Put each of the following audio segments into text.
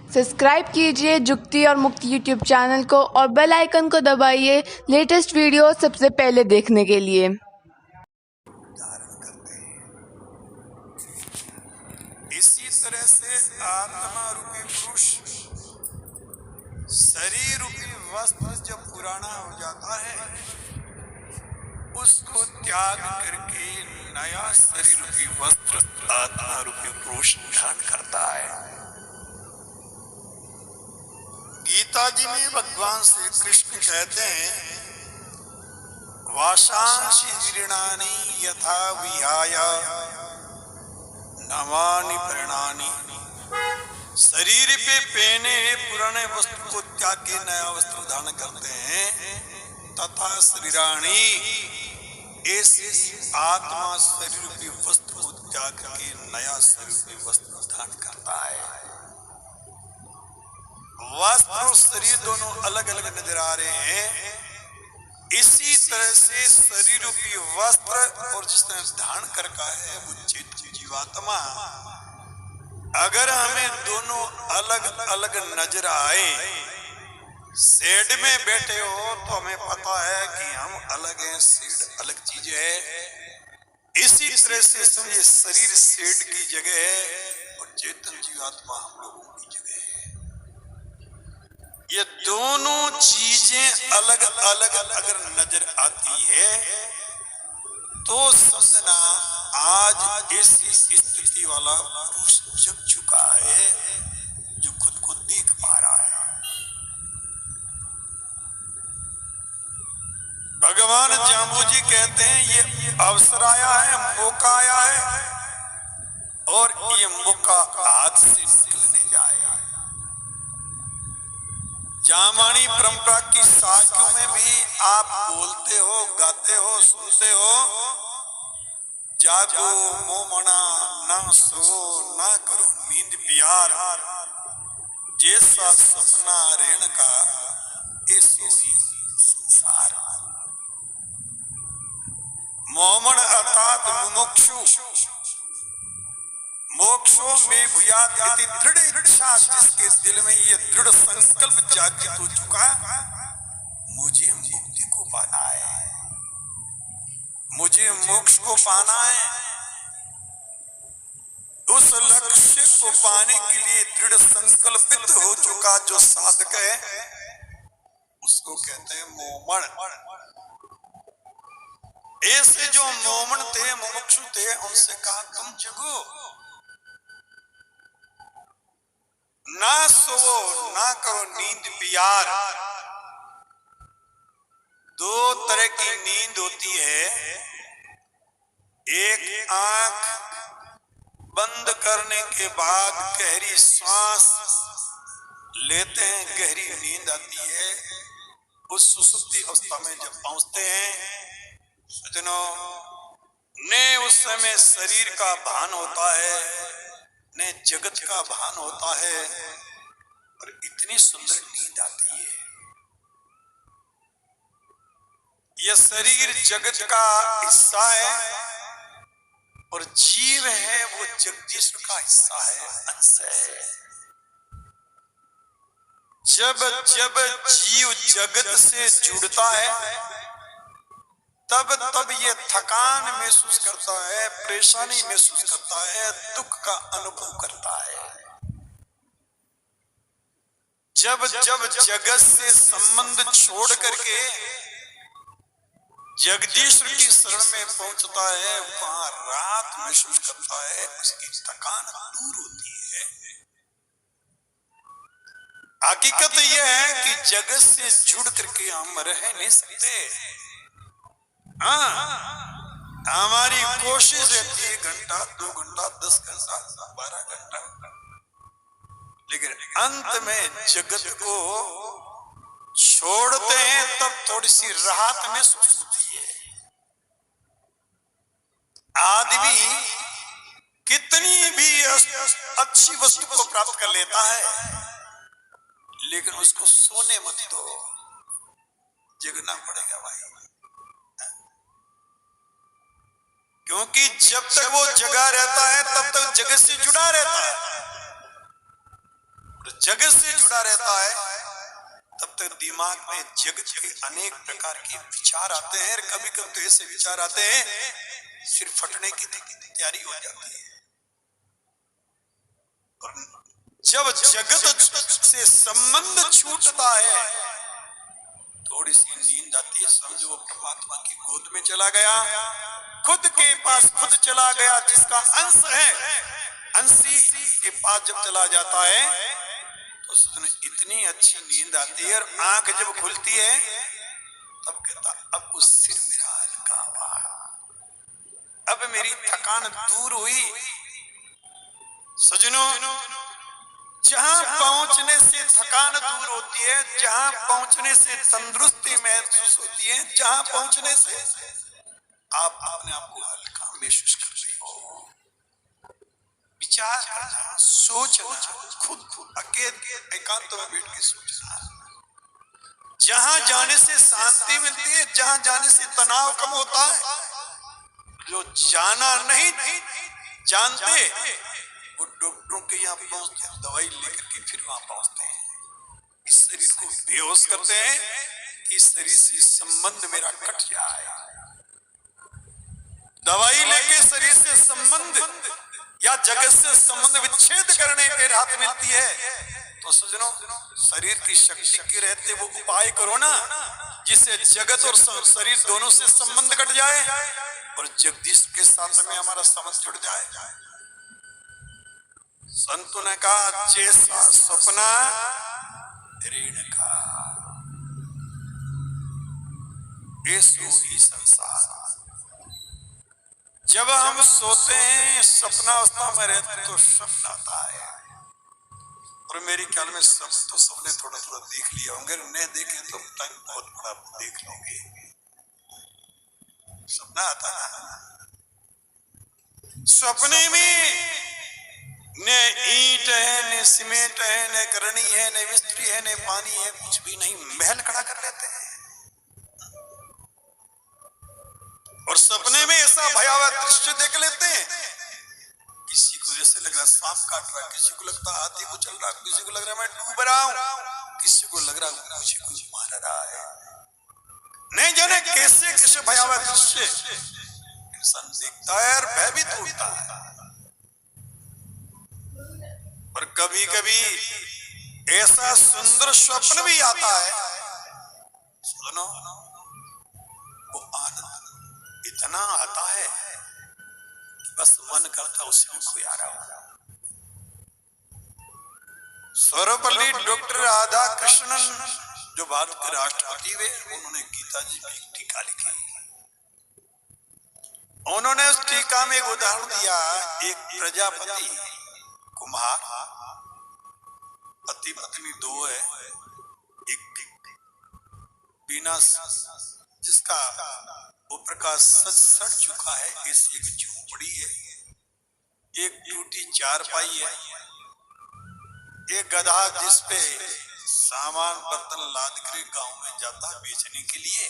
Subscribe कीजिए जुक्ति और मुक्ति यूट्यूब चैनल को और बेल आइकन को दबाइए लेटेस्ट वीडियो सबसे पहले देखने के लिए। धारण करते हैं। इसी तरह से आत्मा रूपी पुरुष शरीर रूपी वस्त्र जब पुराना हो जाता है उसको त्याग करके नया शरीर रूपी वस्त्र आत्मा रूपी पुरुष धारण करता है। गीता जी में भगवान श्री कृष्ण कहते हैं, वाशांसि जीर्णानि यथा विहाय नवानि प्राणानि। शरीर पे पहने पुराने वस्त्र को त्याग के नया वस्त्र धारण करते हैं तथा शरीराणि, ऐसे आत्मा शरीर रूपी वस्त्र को त्याग के नया शरीर रूपी वस्त्र धारण करता है। वस्त्र और शरीर दोनों अलग अलग नजर आ रहे हैं। इसी तरह से शरीर रूपी वस्त्र और जिसने धारण कर रखा है वो जीवात्मा, अगर हमें दोनों अलग अलग नजर आए, शेड में बैठे हो तो हमें पता है कि हम अलग हैं, शेड अलग चीज है। इसी तरह से समझे शरीर शेड की जगह है और चेतन जीवात्मा हम लोगों की जगह है। ये दोनों चीजें अलग अलग अगर नजर आती है तो समझना आज इस स्थिति वाला पुरुष जग चुका है जो खुद को देख पा रहा है। भगवान जाम्बू जी कहते हैं ये अवसर आया है, मौका आया है और ये मौका हाथ से निकलने जाएगा। जामानी परंपरा की साखियों में भी आप बोलते हो, गाते हो, सुनते हो, जागो मोमना ना सो ना करो नींद प्यार, जैसा सपना रेण का ऐसो ही संसार। मोमन अर्थात मुमुक्षु, मोक्षो में भूयात इति दृढ़ इच्छा, जिसके दिल में ये दृढ़ संकल्प जागृत हो चुका, मुझे मुक्ति को पाना है, मुझे मोक्ष को पाना है। उस लक्ष्य को पाने के लिए दृढ़ संकल्पित हो चुका जो साधक है उसको कहते हैं मोमन। ऐसे जो मोमन थे, मुमुक्षु थे, उनसे कहा तुम जगो, ना सोवो ना करो नींद प्यार। दो तरह की नींद होती है, एक आंख बंद करने के बाद गहरी सांस लेते हैं, गहरी नींद आती है। उस सुसुप्ति अवस्था में जब पहुंचते हैं सज्जनों, ने उस समय शरीर का भान होता है, ने जगत का भान होता है और इतनी सुंदर नींद आती है। यह शरीर जगत का हिस्सा है और जीव है वो जगदीश्वर का हिस्सा है, अंश है। जब जब जीव जगत से जुड़ता है तब तब ये थकान महसूस करता है, परेशानी महसूस करता है, दुख का अनुभव करता है। जब जब जगत से संबंध छोड़ करके जगदीश्वर की शरण में पहुंचता है, वहां रात महसूस करता है, उसकी थकान दूर होती है। हकीकत यह है कि जगत से जुड़ करके हम रह नहीं सकते। हाँ, हमारी कोशिश रहती है घंटा, 2 घंटा, 10 घंटा, 12 घंटा, लेकिन अंत में जगत को छोड़ते हैं तब थोड़ी सी राहत महसूस होती है। आदमी कितनी भी अच्छी वस्तु को प्राप्त कर लेता है लेकिन उसको सोने मत दो, जगना पड़ेगा भाई। क्योंकि जब तक वो जगा रहता है तब तक जगत से जुड़ा रहता है। और जगत से जुड़ा रहता है तब तक दिमाग में जगत के अनेक प्रकार के विचार आते हैं। कभी कभी तो ऐसे विचार आते हैं सिर फटने की तैयारी हो जाती है। जब जगत से संबंध छूटता है थोड़ी सी नींद आती है, समझो वो परमात्मा की गोद में चला गया, खुद के पास खुद चला गया, जिसका अंश है अंशी के पास जब चला जाता है तो उसने इतनी अच्छी नींद आती है और आंख जब खुलती है तब कहता अब उस सिर मेरा हल्का हुआ, अब मेरी थकान दूर हुई। सजनों, जहां पहुंचने से थकान दूर होती है, जहां पहुंचने से तंदुरुस्ती महसूस होती है, जहां पहुंचने से आप अपने आप को हल्का महसूस कर रहे हो, विचार करना, सोचना, खुद अकेले एकांत में बैठ के सोचना। जहां जाने से शांति मिलती है, जहां जाने से तनाव कम होता है। जो जाना नहीं जानते वो डॉक्टरों के यहाँ पहुंचते हैं, दवाई लेकर के फिर वहां पहुंचते हैं, इस शरीर को बेहोश करते हैं कि इस शरीर से संबंध मेरा कट जाए। दवाई लेके शरीर से संबंध या जगत से संबंध विच्छेद करने के राहत मिलती है। तो सजनों, शरीर की शक्ति के रहते वो उपाय करो ना, जिससे जगत और शरीर दोनों से संबंध कट जाए और जगदीश के साथ में हमारा संबंध जुड़ जाए। संतों ने कहा जैसा सपना ऋण का ऐसो ही संसार। जब हम सोते हैं सपना अवस्था में रहते तो सपना आता है, और मेरे ख्याल में सब तो सबने थोड़ा थोड़ा देख लिया होंगे, नहीं देखे तो टाइम बहुत बड़ा देख लोगे। सपना आता है, सपने में न ईंट है, न सीमेंट है, न करनी है, न मिस्त्री है, न पानी है, कुछ भी नहीं, महल खड़ा कर लेते हैं। और सपने में ऐसा भयावह दृश्य देख लेते हैं, किसी को जैसे लग रहा सांप काट रहा है, किसी को लगता हाथी को चल रहा है, किसी को लग रहा मैं डूब रहा हूं, किसी को लग रहा मुझे कुछ मार रहा है। नहीं जाने कैसे कैसे भयावह दृश्य इंसान देखता है और भयभीत होता है। और कभी कभी ऐसा सुंदर स्वप्न भी आता है, सुनो, वो आनंद इतना आता है बस मन करता उसमें खोया रहा। सर्वपल्ली डॉक्टर राधा कृष्णन जो भारत के राष्ट्रपति हुए, उन्होंने गीता जी की एक टीका लिखी। उन्होंने उस टीका में एक उदाहरण दिया, एक प्रजापति कुम्हार, पति पत्नी दो है, एक बिना जिसका ऊपर का सड़ चुका है, ऐसी एक झोपड़ी है, एक टूटी चारपाई है, एक गधा जिसपे सामान बर्तन लाद कर गांव में जाता है बेचने के लिए,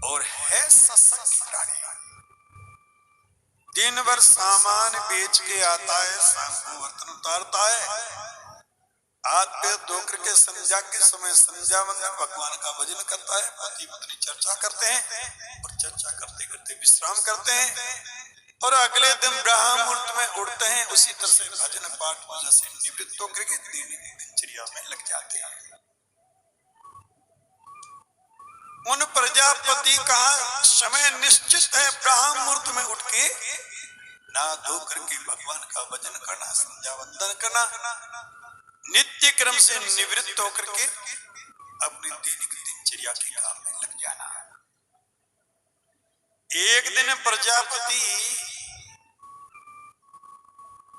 और है सत्संग की प्राणी। दिन भर सामान बेच के आता है, शाम को बर्तन उतारता है, हाथ पैर धोकर के संध्या के समय संध्या वंदन भगवान का भजन करता है, पति पत्नी चर्चा करते हैं और चर्चा करते करते विश्राम करते हैं, और अगले दिन ब्रह्म मुहूर्त में उठते हैं, उसी तरह से भजन पाठ पूजा से निवृत्त होकर के दिनचर्या में लग जाते हैं। उन प्रजापति का समय निश्चित है, ब्रह्म मुहूर्त में उठ के ना धो करके भगवान का भजन करना, संध्या वंदन करना, नित्य क्रम से निवृत्त होकर के अपनी दैनिक दिनचर्या के काम में लग जाना। एक दिन प्रजापति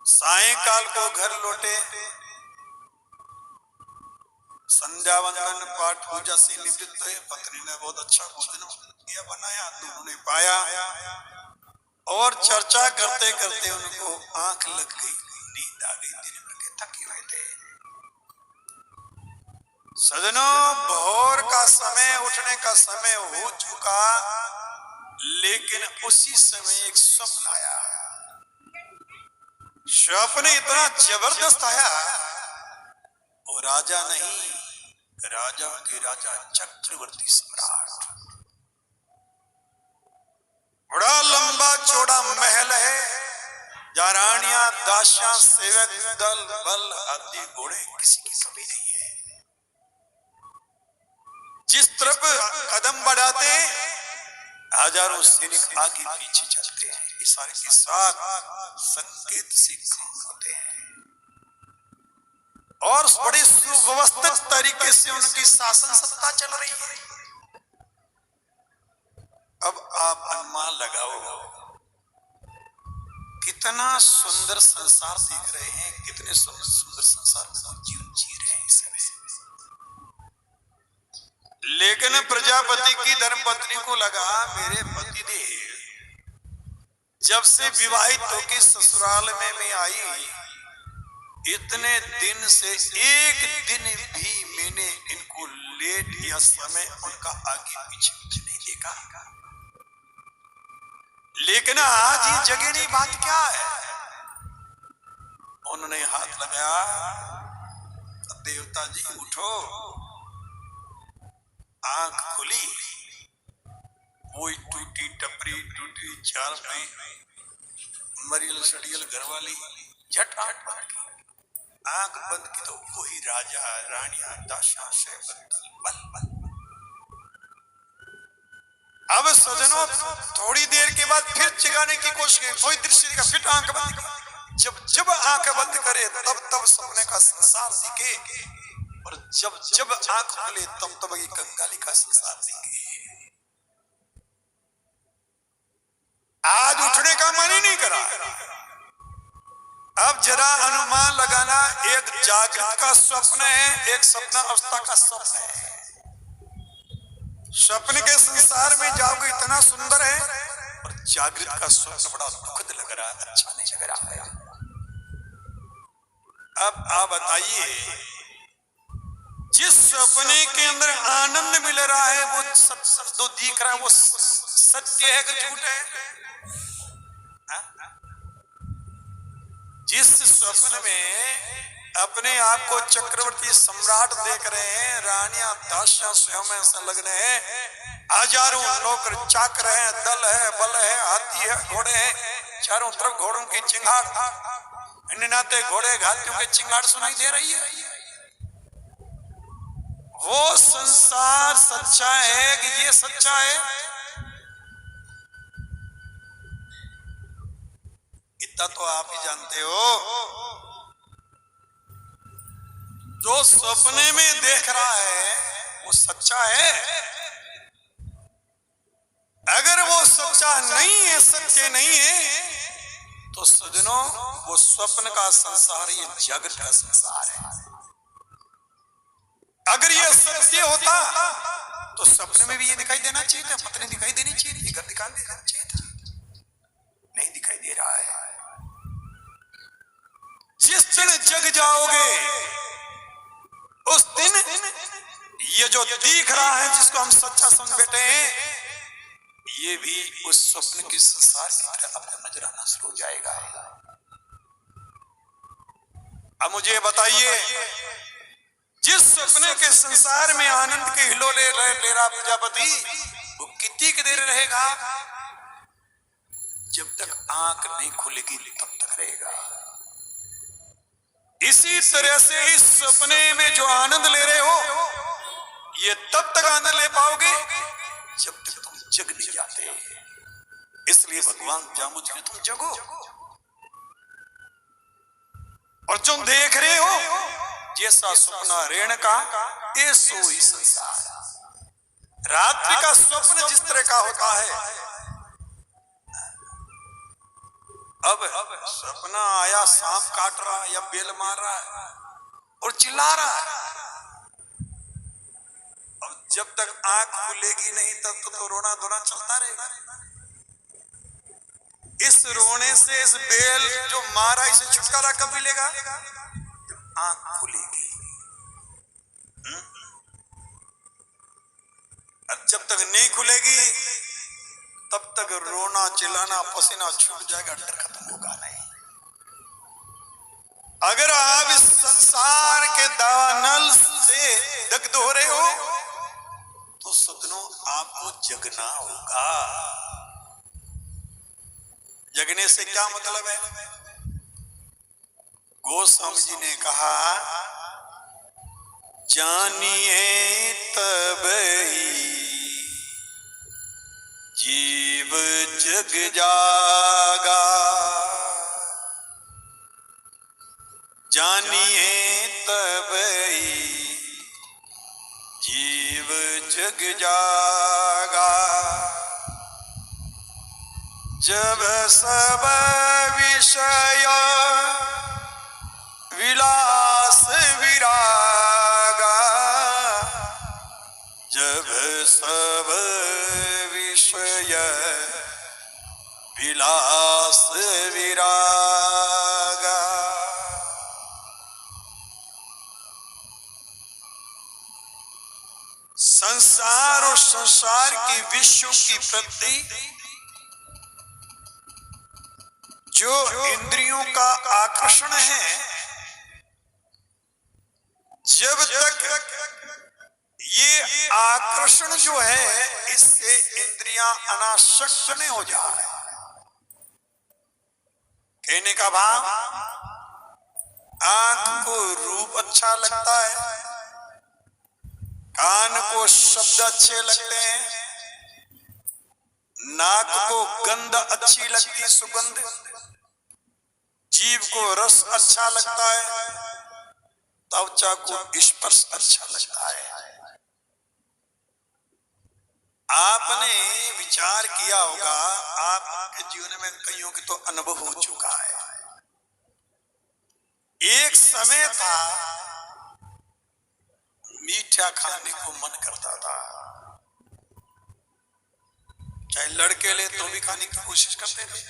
सायंकाल को घर लौटे, संध्या वंदन पाठ पूजा से निवृत्त हुए, पत्नी ने बहुत अच्छा भोजन किया बनाया, दोनों ने पाया, और चर्चा करते करते उनको आंख लग गई, नींद आ गई, दिन भर के थके हुए थे। सजनों, भोर का समय, उठने का समय हो चुका, लेकिन उसी समय एक स्वप्न आया। स्वप्न इतना जबरदस्त आया, वो राजा नहीं, राजा के राजा चक्रवर्ती सम्राट। बड़ा लंबा चौड़ा महल है, जहाँ रानियां, दासियां, सेवक दल, बल, हाथी, घोड़े किसी की कमी नहीं है। जिस तरफ कदम बढ़ाते हजारों सैनिक आगे पीछे चलते हैं, इशारे के साथ संकेत से काम होते हैं और बड़े सुव्यवस्थित तरीके से उनकी शासन सत्ता चल रही है। अब आप अनुमान लगाओ, कितना सुंदर संसार देख रहे हैं, कितने सुंदर संसार में जीवन जी रहे हैं इस समय। लेकिन प्रजापति की धर्मपत्नी को लगा, मेरे पतिदेव जब से विवाहित होकर ससुराल में मैं आई, इतने दिन से एक दिन भी मैंने इनको लेट या समय उनका आगे पीछे नहीं देखा। लेकिन आज ये जगह बात क्या है? उन्होंने हाथ लगाया, देवता जी उठो। आंख खुली, वही टूटी टपरी, टूटी चारपाई, मरियल सड़ियल घरवाली झट आंख बंद की तो वही राजा, रानियां, दासियां, सेवक बल बल। अब सजनों थोड़ी देर के बाद फिर जगाने की कोशिश की, कोई दृश्य दिखा, फिर आंख बंद की। जब आंख बंद करे तब सपने का संसार दिखे, और जब आंख खुले तब ये कंगाली का संसार दिखे। आज उठने का मन ही नहीं करा। अब जरा अनुमान लगाना, एक जागृत का स्वप्न है, एक सपना अवस्था का स्वप्न है। स्वप्न के संसार में जाओगे इतना सुंदर है, और जागृत का स्वप्न बड़ा दुखद लग रहा है, अच्छा नहीं लग रहा है। अब आप बताइए, जिस सपने के अंदर आनंद मिल रहा है वो तो दिख रहा है, वो सत्य है कि झूठ है? जिस स्वप्न में अपने आप को चक्रवर्ती सम्राट देख रहे हैं, रानियां, दासियां स्वयं ऐसा लग रहे हैं, हजारों नौकर चाकर हैं, दल है, बल है, हाथी है, घोड़े हैं, चारों तरफ घोड़ों की चिंगाड़, निनाते घोड़े घातियों की चिंगाड़ सुनाई दे रही है। वो संसार सच्चा है कि ये सच्चा है? इतना तो आप ही जानते हो। जो सपने में देख रहा है वो सच्चा है? अगर वो सच्चा नहीं है, सत्य नहीं है, तो सजनों वो स्वप्न का संसार, ये जागृत का संसार है। अगर ये सत्य होता तो सपने में भी ये दिखाई देना चाहिए था, पत्नी दिखाई देनी चाहिए थी, घर दिखाई देना चाहिए था, नहीं दिखाई दे रहा है। जिस दिन जग जाओगे उस दिन ये जो दिख रहा है, जिसको हम सच्चा समझ बैठे हैं, ये भी उस स्वप्न के संसार की तरह आपको नजर आना शुरू हो जाएगा। अब मुझे बताइए, जिस सपने के संसार में आनंद के हिलोले ले रहा प्रजापति, वो कितनी देर रहेगा? जब तक आंख नहीं खुलेगी तब तक रहेगा। इसी तरह से इस सपने में जो आनंद ले रहे हो, ये तब तक आनंद ले पाओगे जब तक तुम जग नहीं जाते। इसलिए भगवान जामुन ने तुम जगो, और जो देख रहे हो जैसा सपना रेण का, ये सो ही संसार। रात्रि का स्वप्न जिस तरह का होता है, अब सपना आया, सांप काट रहा है या बेल मार रहा है और चिल्ला रहा है, अब जब तक आंख खुलेगी नहीं तब तक तो रोना धोना चलता रहेगा। इस रोने से, इस बेल जो मारा, इसे छुटकारा कब मिलेगा? जब आंख खुलेगी। अब जब तक नहीं खुलेगी तब तक रोना चिल्लाना, पसीना छूट जाएगा, डर खत्म होगा नहीं। अगर आप इस संसार के दावानल से दग्ध हो रहे हो तो सदनों आपको जगना होगा। जगने से क्या मतलब है? गोस्वामी जी ने कहा, जानिए तब ही जीव जग जागा, जानिए तब ही जीव जग जागा। जब सब विषय विलास विरागा, जब सब विषय विलास विरागा। संसार और संसार की विश्व की प्रति जो इंद्रियों का आकर्षण है, जब तक ये आकर्षण जो है इससे इंद्रियां अनासक्त नहीं हो जाए। कहने का भाव, आंख को रूप अच्छा लगता है, कान को शब्द अच्छे लगते हैं, नाक को गंध अच्छी लगती है, सुगंध, जीभ को रस अच्छा लगता है, त्वचा को स्पर्श अच्छा लगता है। आपने विचार किया होगा, आपके जीवन में कईयों के तो अनुभव हो चुका है। एक समय था मीठा खाने को मन करता था, चाहे लड़के ले तो भी खाने की कोशिश करते थे,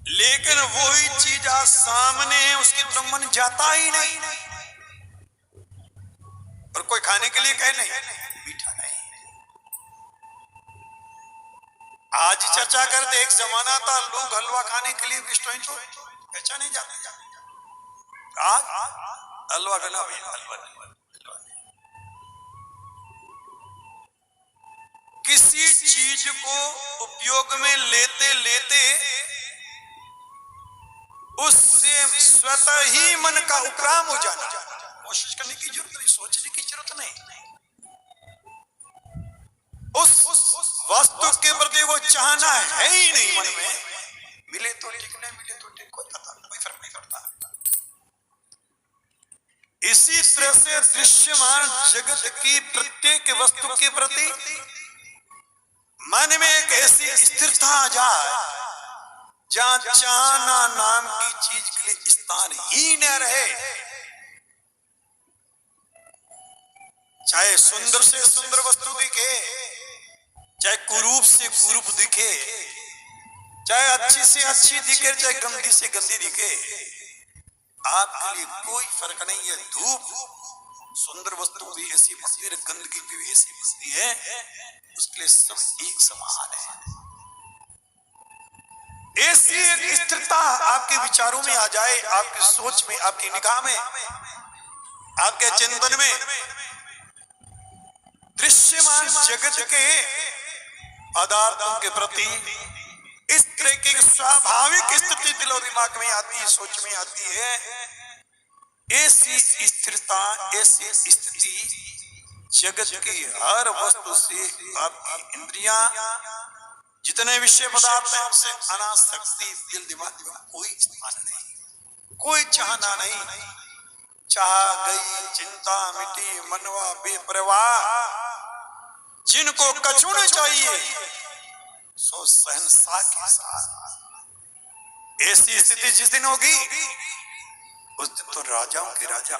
लेकिन वही चीज आज सामने है उसकी तरफ मन जाता ही नहीं। और कोई खाने के लिए कहे नहीं, मीठा नहीं। आज चर्चा करते, एक जमाना था लोग हलवा खाने के लिए रेस्टोरेंट तो पहचाने जाते, आज हलवा खाना हलवा किसी चीज को उपयोग में लेते लेते उससे स्वतः ही मन का उपराम हो जाना। कोशिश करने की जरूरत नहीं, सोचने की जरूरत नहीं। उस वस्तु के प्रति वो चाहना है ही नहीं मन में, मिले तो ठीक, नहीं मिले तो ठीक, कोई फर्क नहीं पड़ता। इसी तरह से दृश्यमान जगत की प्रत्येक वस्तु के प्रति मन में एक ऐसी स्थिरता आ जाए जहां चाहना नाम की चीज के लिए स्थान ही न रहे। चाहे सुंदर से सुंदर वस्तु दिखे, चाहे कुरूप से कुरूप दिखे, चाहे अच्छी से अच्छी दिखे, चाहे गंदी से गंदी दिखे, आपके लिए कोई फर्क नहीं है। धूप सुंदर वस्तु भी ऐसी बसती है, गंदगी भी ऐसी बसती है, उसके लिए सब एक समान है। ऐसी एक स्थिरता आपके विचारों में आ जाए, आपकी सोच में, आपकी निगाह में, आपके चिंतन में, दृश्यमान जगत के पदार्थों के प्रति इस तरह की स्वाभाविक स्थिति दिल और दिमाग में आती है, सोच में आती है। ऐसी स्थिरता, ऐसी स्थिति जगत की हर वस्तु से आपकी इंद्रियां जितने विषय पदार्थ हैं उनसे अनासक्ति दिल दिमाग में कोई स्थान नहीं, कोई चाहना नहीं। चाह गई चिंता मिटी मनवा बेपरवाह, जिनको कछु न चाहिए सो सहनसा के साथ। ऐसी स्थिति जिस दिन होगी उस दिन तो राजाओं के राजा